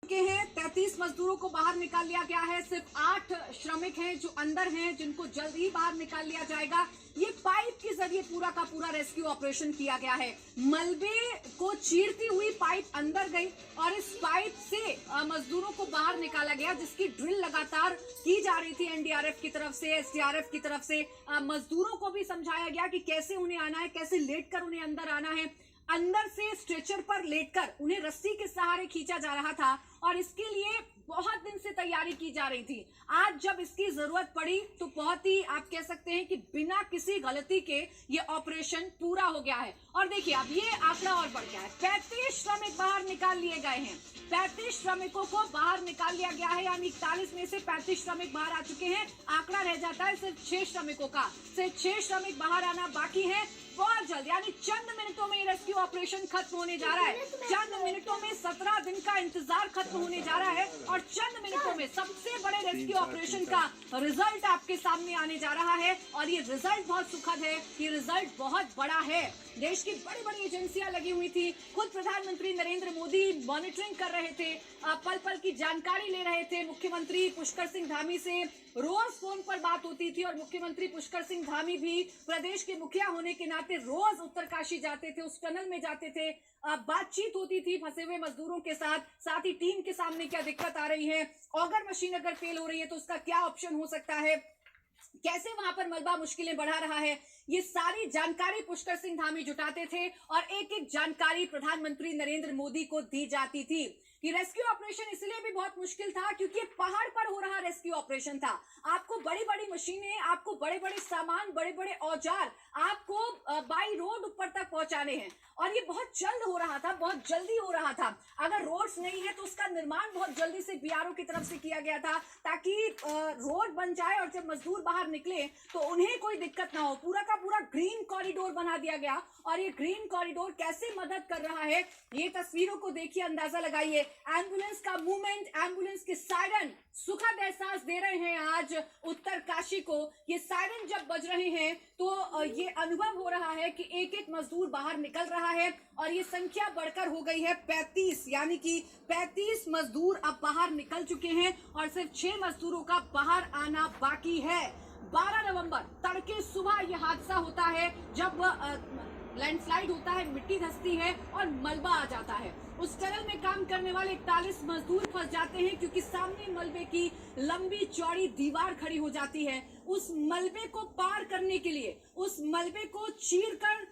के हैं 33 मजदूरों को बाहर निकाल लिया गया है। सिर्फ 8 श्रमिक हैं जो अंदर हैं, जिनको जल्द ही बाहर निकाल लिया जाएगा। ये पाइप के जरिए पूरा का पूरा रेस्क्यू ऑपरेशन किया गया है। मलबे को चीरती हुई पाइप अंदर गई और इस पाइप से मजदूरों को बाहर निकाला गया, जिसकी ड्रिल लगातार की जा रही थी एनडीआरएफ की तरफ से, एसडीआरएफ की तरफ से। मजदूरों को भी समझाया गया कि कैसे उन्हें आना है, कैसे लेटकर उन्हें अंदर आना है। अंदर से स्ट्रेचर पर लेटकर उन्हें रस्सी के सहारे खींचा जा रहा था और इसके लिए बहुत दिन से तैयारी की जा रही थी। आज जब इसकी जरूरत पड़ी तो बहुत ही आप कह सकते हैं कि बिना किसी गलती के ये ऑपरेशन पूरा हो गया है। और देखिए अब ये आंकड़ा और बढ़ गया है। 35 श्रमिक बाहर निकाल लिए गए हैं। 35 श्रमिकों को बाहर निकाल लिया गया है, यानी 41 में से 35 श्रमिक बाहर आ चुके हैं। आंकड़ा रह जाता है सिर्फ 6 श्रमिकों का। सिर्फ 6 श्रमिक बाहर आना बाकी है। बहुत जल्द, यानी चंद मिनटों में रेस्क्यू ऑपरेशन खत्म होने जा रहा है। चंद मिनटों में 17 दिन का इंतजार खत्म होने जा रहा है और चंद मिनटों में सबसे बड़े रेस्क्यू ऑपरेशन का रिजल्ट आपके सामने आने जा रहा है। और ये रिजल्ट बहुत सुखद है, ये रिजल्ट बहुत बड़ा है। देश की बड़ी बड़ी एजेंसियां लगी हुई थी, खुद प्रधानमंत्री नरेंद्र मोदी मॉनिटरिंग कर रहे थे, पल पल की जानकारी ले रहे थे। मुख्यमंत्री पुष्कर सिंह धामी से रोज फोन पर बात होती थी और मुख्यमंत्री पुष्कर सिंह धामी भी प्रदेश के मुखिया होने के नाते रोज उत्तरकाशी जाते थे, उस टनल में जाते थे। बातचीत होती थी फंसे हुए मजदूरों के साथ ही टीम के सामने क्या दिक्कत आ रही है, ऑगर मशीन अगर फेल हो रही है तो उसका क्या ऑप्शन हो सकता है, कैसे वहां पर मलबा मुश्किलें बढ़ा रहा है। ये सारी जानकारी पुष्कर सिंह धामी जुटाते थे और एक एक जानकारी प्रधानमंत्री नरेंद्र मोदी को दी जाती थी। कि रेस्क्यू ऑपरेशन इसलिए भी बहुत मुश्किल था क्योंकि पहाड़ पर हो रहा रेस्क्यू ऑपरेशन था। आपको बड़ी बड़ी मशीनें, आपको बड़े बड़े सामान, बड़े बड़े औजार आपको बाई रोड ऊपर तक पहुंचाने हैं और ये बहुत जल्द हो रहा था, बहुत जल्दी हो रहा था। अगर रोड्स नहीं है तो उसका निर्माण बहुत जल्दी से बीआरओ की तरफ से किया गया था ताकि रोड बन जाए और जब मजदूर बाहर निकले तो उन्हें कोई दिक्कत ना हो। पूरा का पूरा ग्रीन कॉरिडोर बना दिया गया और ये ग्रीन कॉरिडोर कैसे मदद कर रहा है, ये तस्वीरों को देखिए, अंदाजा लगाइए। एम्बुलेंस का मूवमेंट, एम्बुलेंस के सायरन सुखद एहसास दे रहे हैं आज उत्तरकाशी को। ये सायरन जब बज रहे हैं तो ये अनुभव हो रहा है कि एक एक मजदूर बाहर निकल रहा है और ये संख्या बढ़कर हो गई है 35, यानी कि 35 मजदूर अब बाहर निकल चुके हैं और सिर्फ 6 मजदूरों का बाहर आना बाकी है। 12 नवंबर तड़के सुबह यह हादसा होता है जब लैंडस्लाइड होता है, मिट्टी धंसती है और मलबा आ जाता है। उस टनल में काम करने वाले 41 मजदूर फंस जाते हैं क्योंकि सामने मलबे की लंबी चौड़ी दीवार खड़ी हो जाती है। उस मलबे को पार करने के लिए, उस मलबे को चीरकर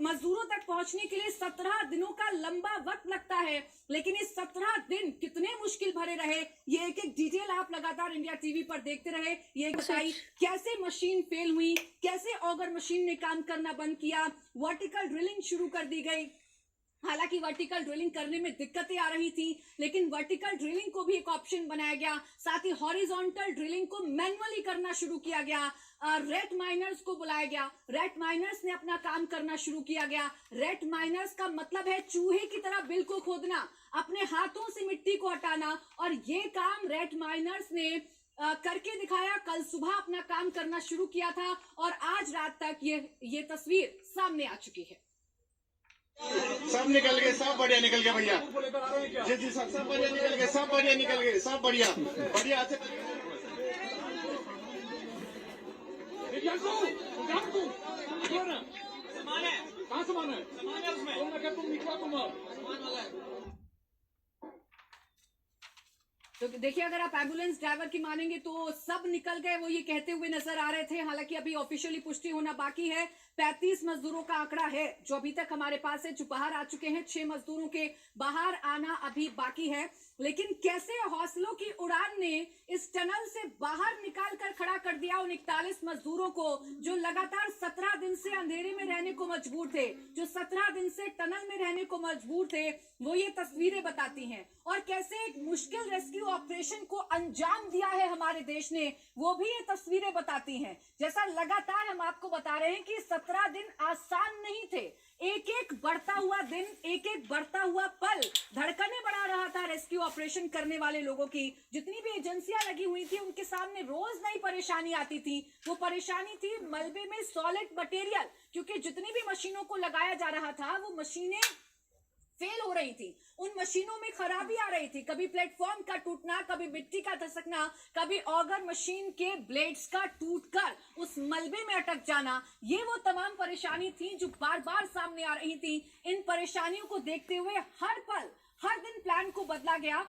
मजदूरों तक पहुंचने के लिए 17 दिनों का लंबा वक्त लगता है। लेकिन इस 17 दिन कितने मुश्किल भरे रहे, ये एक एक डिटेल आप लगातार इंडिया टीवी पर देखते रहे। ये बताई कैसे मशीन फेल हुई, कैसे ऑगर मशीन ने काम करना बंद किया, वर्टिकल ड्रिलिंग शुरू कर दी गई। हालांकि वर्टिकल ड्रिलिंग करने में दिक्कतें आ रही थी, लेकिन वर्टिकल ड्रिलिंग को भी एक ऑप्शन बनाया गया। साथ ही हॉरिजॉन्टल ड्रिलिंग को मैनुअली करना शुरू किया गया। रेट माइनर्स को बुलाया गया, रेट माइनर्स ने अपना काम करना शुरू किया गया। रेट माइनर्स का मतलब है चूहे की तरह बिल को खोदना, अपने हाथों से मिट्टी को हटाना, और ये काम रेट माइनर्स ने करके दिखाया। कल सुबह अपना काम करना शुरू किया था और आज रात तक ये तस्वीर सामने आ चुकी है। सब निकल गए, सब बढ़िया निकल गए भैया जी जी, सब बढ़िया निकल गए, सब बढ़िया निकल गए, सब बढ़िया बढ़िया से। कहाँ सामान है तो देखिए, अगर आप एम्बुलेंस ड्राइवर की मानेंगे तो सब निकल गए, वो ये कहते हुए नजर आ रहे थे। हालांकि अभी ऑफिशियली पुष्टि होना बाकी है। 35 मजदूरों का आंकड़ा है जो अभी तक हमारे पास है, जो बाहर आ चुके हैं। 6 मजदूरों के बाहर आना अभी बाकी है। लेकिन कैसे हौसलों की उड़ान ने इस टनल से बाहर निकाल कर खड़ा कर दिया उन 41 मजदूरों को, जो लगातार 17 दिन से अंधेरे में रहने को मजबूर थे, जो 17 दिन से टनल में रहने को मजबूर थे। वो ये तस्वीरें बताती हैं। और कैसे एक मुश्किल रेस्क्यू ऑपरेशन को अंजाम दिया है हमारे देश ने, वो भी ये तस्वीरें बताती हैं। जैसा लगातार हम आपको बता रहे हैं कि 17 दिन आसान नहीं थे। एक एक बढ़ता हुआ दिन, एक एक बढ़ता हुआ पल धड़कनें बढ़ा रहा था रेस्क्यू ऑपरेशन करने वाले लोगों की। जितनी भी एजेंसियां लगी हुई थी उनके सामने रोज नई परेशानी आती थी। वो परेशानी थी मलबे में सॉलिड मटेरियल, क्योंकि जितनी भी मशीनों को लगाया जा रहा था वो मशीनें फेल हो रही थी, उन मशीनों में खराबी आ रही थी, कभी प्लेटफॉर्म का टूटना, कभी मिट्टी का धसकना, कभी ऑगर मशीन के ब्लेड्स का टूटकर उस मलबे में अटक जाना, ये वो तमाम परेशानी थी जो बार बार सामने आ रही थी। इन परेशानियों को देखते हुए हर पल हर दिन प्लान को बदला गया